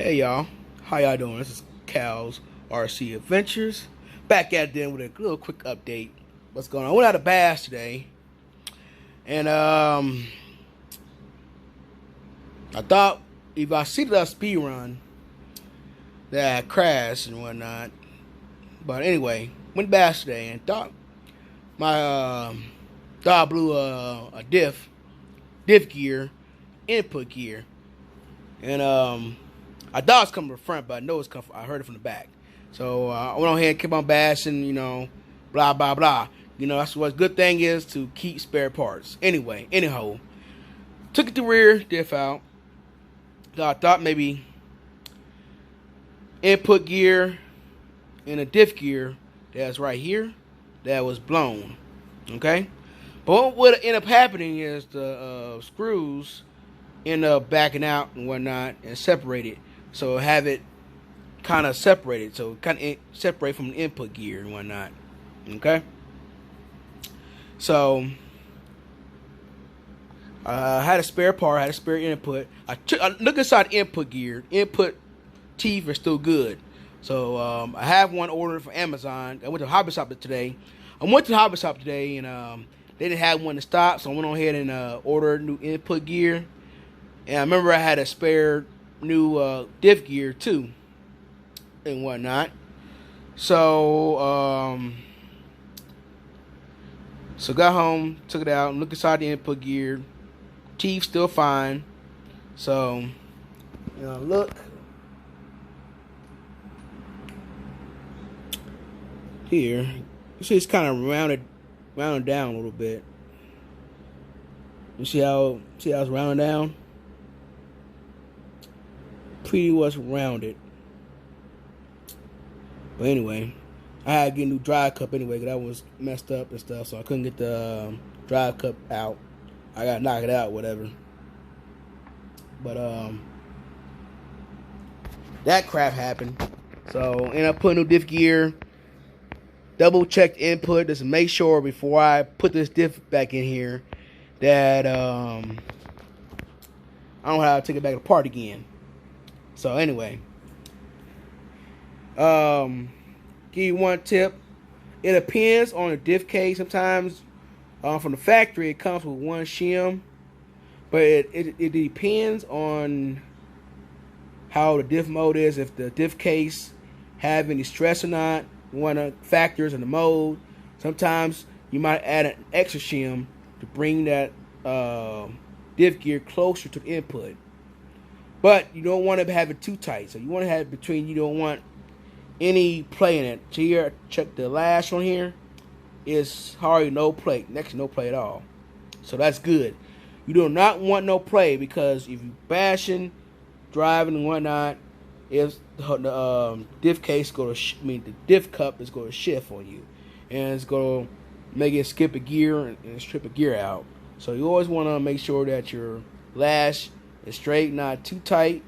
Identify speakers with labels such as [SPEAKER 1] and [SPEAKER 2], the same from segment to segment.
[SPEAKER 1] Hey y'all, how y'all doing? This is Cal's RC Adventures. Back at them with a little quick update. What's going on? I went out of bass today, and I thought if I see the speed run that I crashed and whatnot. But anyway, went bass today and thought my thought I blew a diff gear, input gear, and I thought it was coming from the front, but I know it's coming. I heard it from the back. So I went on ahead and kept on bashing, blah, blah, blah. That's what good thing is to keep spare parts. Anyhow, took it to rear, diff out. So I thought maybe input gear and a diff gear that's right here that was blown. Okay? But what would end up happening is the screws end up backing out and whatnot and separated. So have it kind of separated. So kind of separate from the input gear and whatnot. Okay? So I had a spare part, had a spare input. I looked inside the input gear. Input teeth are still good. So I have one ordered from Amazon. I went to the hobby shop today. and they didn't have one to stock, so I went on ahead and ordered new input gear. And I remember I had a spare new diff gear too and whatnot. So so got home, took it out, and looked inside the input gear. Teeth still fine. So look here. You see it's kind of rounded down a little bit. You see how it's rounded down? Pretty much rounded. But anyway, I had to get a new drive cup anyway, because that was messed up and stuff, so I couldn't get the drive cup out. I gotta knock it out, whatever. But that crap happened. So ended up putting new diff gear. Double checked input just to make sure before I put this diff back in here that I don't have to take it back apart again. So anyway, give you one tip. It depends on the diff case. Sometimes from the factory it comes with one shim, but it depends on how the diff mode is. If the diff case have any stress or not, one of the factors in the mode. Sometimes you might add an extra shim to bring that diff gear closer to the input. But you don't want to have it too tight. So you want to have it between, you don't want any play in it. So here, check the lash on here. It's hardly no play. Next to no play at all. So that's good. You do not want no play, because if you bashing, driving and whatnot, if the diff case the diff cup is going to shift on you, and it's going to make it skip a gear and strip a gear out. So you always want to make sure that your lash is straight, not too tight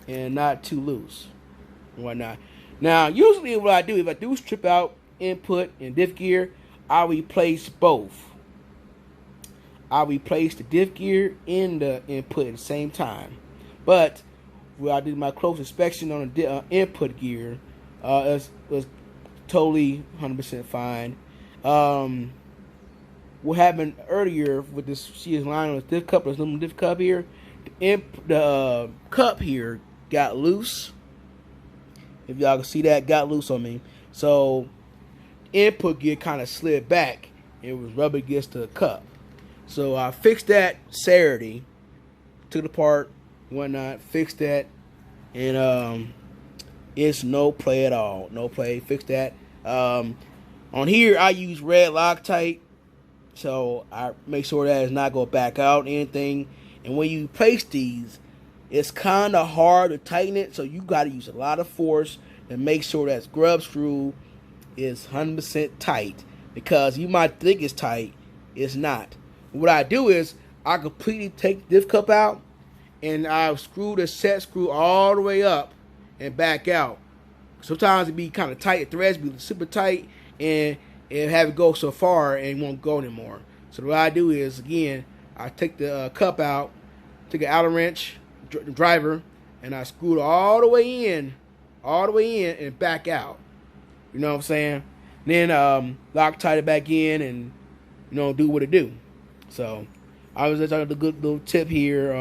[SPEAKER 1] and not too loose and whatnot. Now, usually what I do, if I do strip out input and diff gear, I replace both. I replace the diff gear and the input at the same time. But when I did my close inspection on the input gear, it was totally 100% fine. What happened earlier with this, she is lying on this diff cup, this little diff cup here. The cup here got loose. If y'all can see that, got loose on me. So input gear kind of slid back. It was rubbing against the cup. So I fixed that Saturday. Took it apart, whatnot, fixed that, and it's no play at all. No play. Fixed that. On here I use red Loctite, so I make sure that it's not going to back out anything. And when you place these, it's kind of hard to tighten it, so you got to use a lot of force and make sure that grub screw is 100% tight, because you might think it's tight, it's not. What I do is I completely take the diff cup out, and I screw the set screw all the way up and back out. Sometimes it be kind of tight, the threads be super tight, and have it go so far and it won't go anymore. So what I do is, again, I take the cup out, take an Allen wrench, driver, and I screw it all the way in, and back out. You know what I'm saying? Then Loctite it back in, and do what it do. So I was just talking a good little tip here.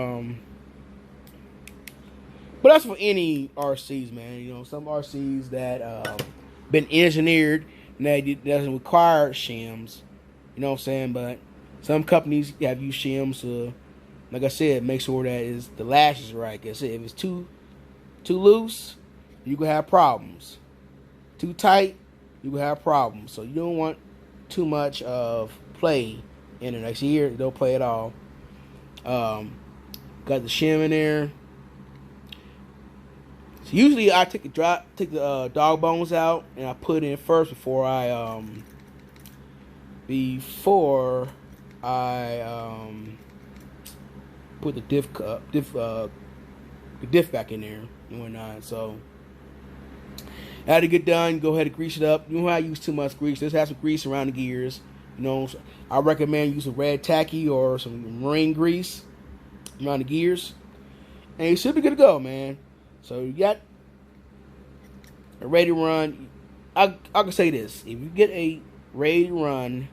[SPEAKER 1] But that's for any RCs, man. Some RCs that been engineered and that doesn't require shims. You know what I'm saying? But some companies have used shims. Like I said, make sure that the lash is right. Like I said, if it's too loose, you can have problems. Too tight, you can have problems. So you don't want too much of play in it. Next year, don't play at all. Got the shim in there. So usually I take the dog bones out and I put it in first before I put the diff back in there and whatnot. So after you get done, go ahead and grease it up. You don't have to use too much grease. Just have some grease around the gears. I recommend using red tacky or some marine grease around the gears, and you should be good to go, man. So you got a ready to run. I can say this: if you get a ready to run,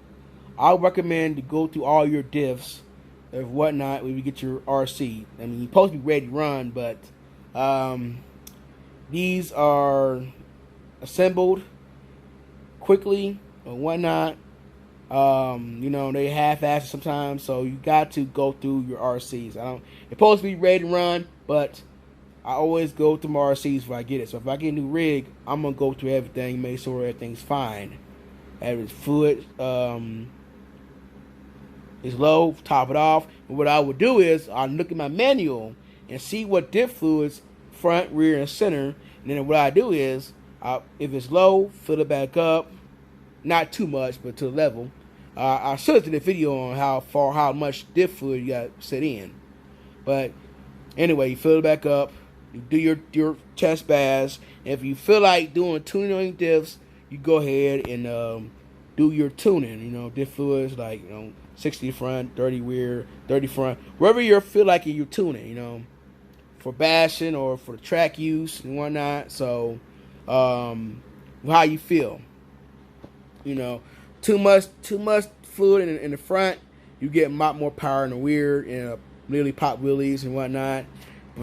[SPEAKER 1] I would recommend to go through all your diffs and whatnot when you get your RC. I mean, you're supposed to be ready to run, but these are assembled quickly or whatnot. They half-assed sometimes, so you got to go through your RCs. It's supposed to be ready to run, but I always go through my RCs if I get it. So if I get a new rig, I'm gonna go through everything, make sure everything's fine. If fluid is low, top it off. And what I would do is I'll look at my manual and see what diff fluids front, rear, and center. And then what I do is, if it's low, fill it back up. Not too much, but to the level. I showed you the video on how much diff fluid you got set in. But anyway, you fill it back up. You do your test baths. And if you feel like doing tuning on your diffs, you go ahead and do your tuning. Diff fluids like 60 front, 30 rear, 30 front, wherever you feel like you're tuning. For bashing or for the track use and whatnot. So, how you feel. Too much fluid in the front, you get a lot more power in the rear and nearly pop wheelies and whatnot.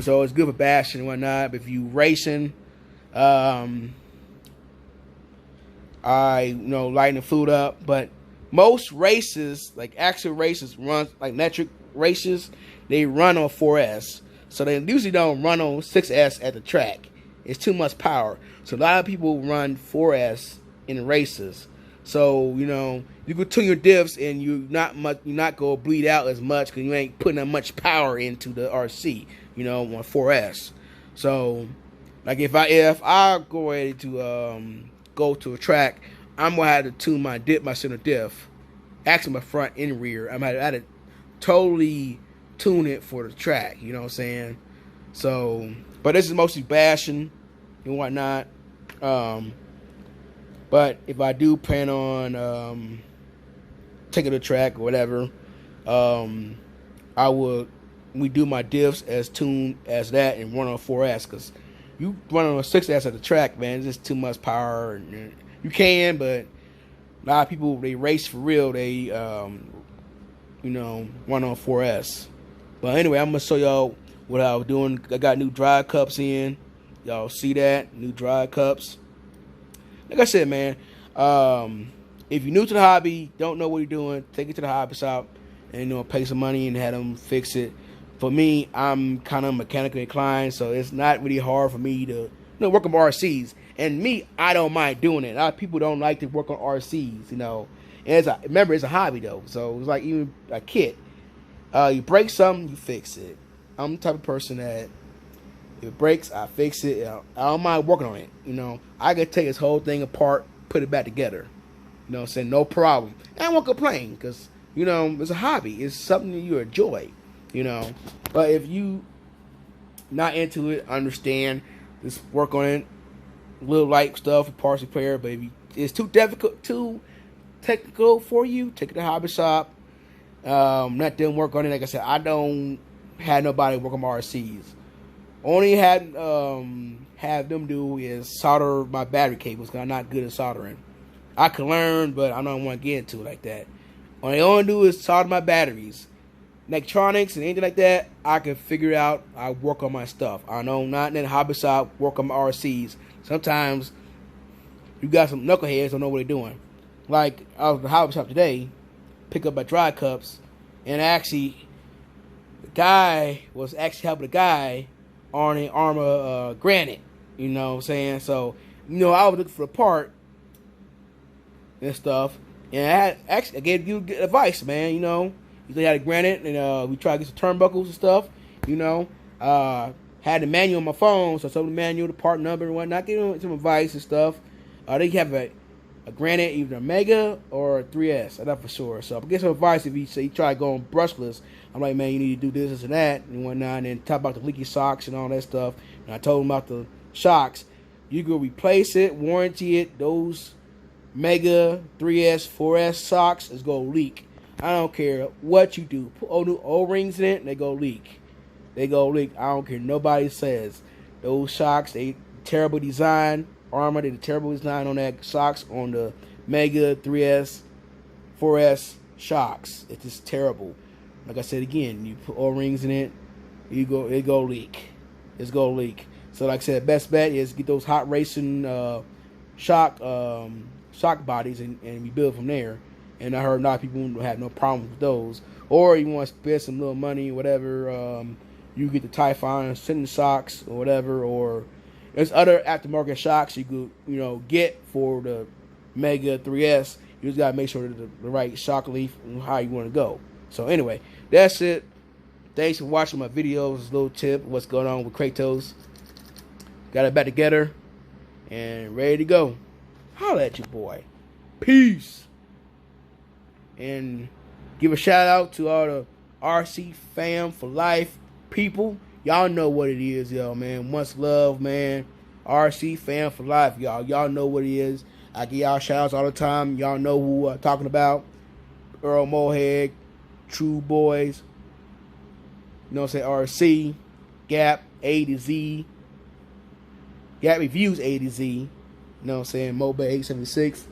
[SPEAKER 1] So it's good for bashing and whatnot. But if you racing, I lighten the fluid up. But most races, like actual races, run like metric races, they run on 4S. So they usually don't run on 6S at the track. It's too much power. So a lot of people run 4S in races. So you can tune your diffs and you're not gonna bleed out as much because you ain't putting that much power into the RC. On 4S. So like if I go ready to go to a track, I'm gonna have to tune my center diff, actually my front and rear. I'm gonna have to totally tune it for the track. You know what I'm saying? So, but this is mostly bashing and whatnot. But if I do plan on taking the track or whatever, we do my diffs as tuned as that and run on 4S, because you run on a 6S at the track, man, it's just too much power. And you can, but a lot of people, they race for real, they run on 4S. But anyway, I'm gonna show y'all what I was doing. I got new dry cups in. Y'all see that? New dry cups. Like I said, man, if you're new to the hobby, don't know what you're doing, take it to the hobby shop and pay some money and have them fix it. For me, I'm kind of mechanically inclined, so it's not really hard for me to work on RCs. And me, I don't mind doing it. A lot of people don't like to work on RCs, And remember, it's a hobby though, so it's like even a kit. You break something, you fix it. I'm the type of person that if it breaks, I fix it. I don't mind working on it. I can take this whole thing apart, put it back together. What I'm saying? No problem. And I won't complain because, it's a hobby. It's something that you enjoy, But if you not into it, understand. Just work on it. Little light stuff, parts repair. But if it's too difficult, too technical for you, take it to the hobby shop. Let them work on it. Like I said, I don't have nobody work on my RCs Only have them do is solder my battery cables, because I'm not good at soldering. I can learn, but I don't want to get into it like that. All they only do is solder my batteries. Electronics and anything like that, I can figure it out. I work on my stuff. I know not in the hobby shop, work on my RCs. Sometimes you got some knuckleheads don't know what they're doing. Like, I was at the hobby shop today, pick up my dry cups, and actually, the guy was actually helping the guy on an Arrma granite. You know what I'm saying? So, I was looking for the part and stuff. And I gave you good advice, man. You had a granite, and we tried to get some turnbuckles and stuff. Had the manual on my phone, so I told the manual, the part number and whatnot. Give them some advice and stuff. They have a granite, either a Mega or a 3S. I'm not for sure. So I get some advice if you try going brushless. I'm like, man, you need to do this and that and whatnot. And then talk about the leaky socks and all that stuff. And I told him about the shocks. You can replace it, warranty it. Those Mega 3S, 4S socks is going to leak. I don't care what you do. Put O-rings in it, and they go leak. They go leak. I don't care. Nobody says. Those socks, they terrible design. Arrma did a terrible design on that socks on the Mega 3S, 4S shocks. It's just terrible. Like I said again, you put O-rings in it, it go leak. It's go leak. So like I said, best bet is get those hot racing shock bodies and rebuild from there. And I heard a lot of people don't have no problem with those. Or you want to spend some little money, whatever. You get the Typhon sitting socks or whatever. Or there's other aftermarket shocks you could, get for the Mega 3S. You just gotta make sure that the right shock leaf and how you want to go. So anyway, that's it. Thanks for watching my videos. This little tip, what's going on with Kratos. Got it back together and ready to go. Holla at your boy. Peace. And give a shout out to all the RC fam for life people. Y'all know what it is, y'all, man. Much love, man. RC fam for life, y'all. Y'all know what it is. I give y'all shout outs all the time. Y'all know who I'm talking about. Earl Mohead, True Boys. You know what I'm saying? RC, Gap, A to Z. Gap Reviews A to Z. You know what I'm saying? Moba 876.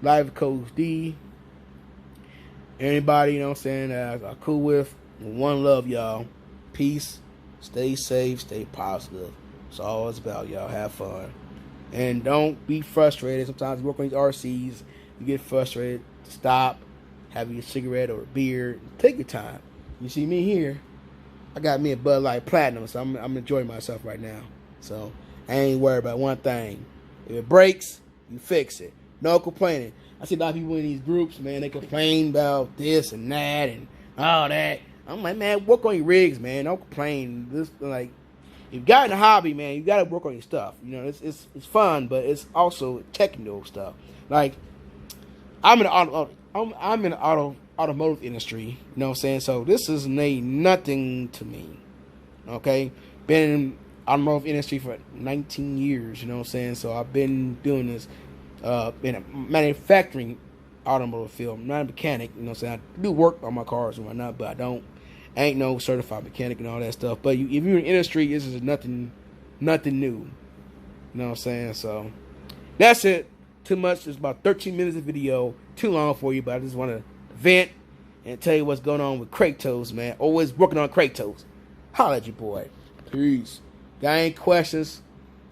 [SPEAKER 1] Live Coach D. Anybody, you know what I'm saying, I'm cool with. One love, y'all. Peace. Stay safe. Stay positive. It's all it's about, y'all. Have fun. And don't be frustrated. Sometimes you work on these RCs, you get frustrated. Stop. Have your cigarette or a beer. Take your time. You see me here. I got me a Bud Light Platinum, so I'm enjoying myself right now. So I ain't worried about one thing. If it breaks, you fix it. No complaining. I see a lot of people in these groups, man, they complain about this and that and all that. I'm like, man, work on your rigs, man. Don't complain. This, like, if you got in a hobby, man, you got to work on your stuff. It's fun, but it's also technical stuff. Like, I'm in the automotive industry, you know what I'm saying? So this is nothing to me, okay? Been in automotive industry for 19 years, you know what I'm saying? So I've been doing this in a manufacturing automotive field. I'm not a mechanic, you know what I'm saying? I do work on my cars and whatnot, but I ain't no certified mechanic and all that stuff. But if you're in the industry, this is nothing new, you know what I'm saying? So that's it. Too much. It's about 13 minutes of video. Too long for you, but I just want to vent and tell you what's going on with Kratos, man. Always working on Kratos. Holla at your boy. Peace. Got any questions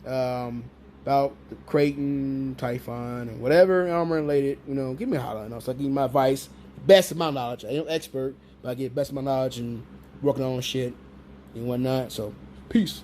[SPEAKER 1] about the Kraton, Typhon, and whatever Arrma related, give me a holler. So I give you my advice, best of my knowledge. I ain't an expert, but I get best of my knowledge and working on shit and whatnot. So, peace.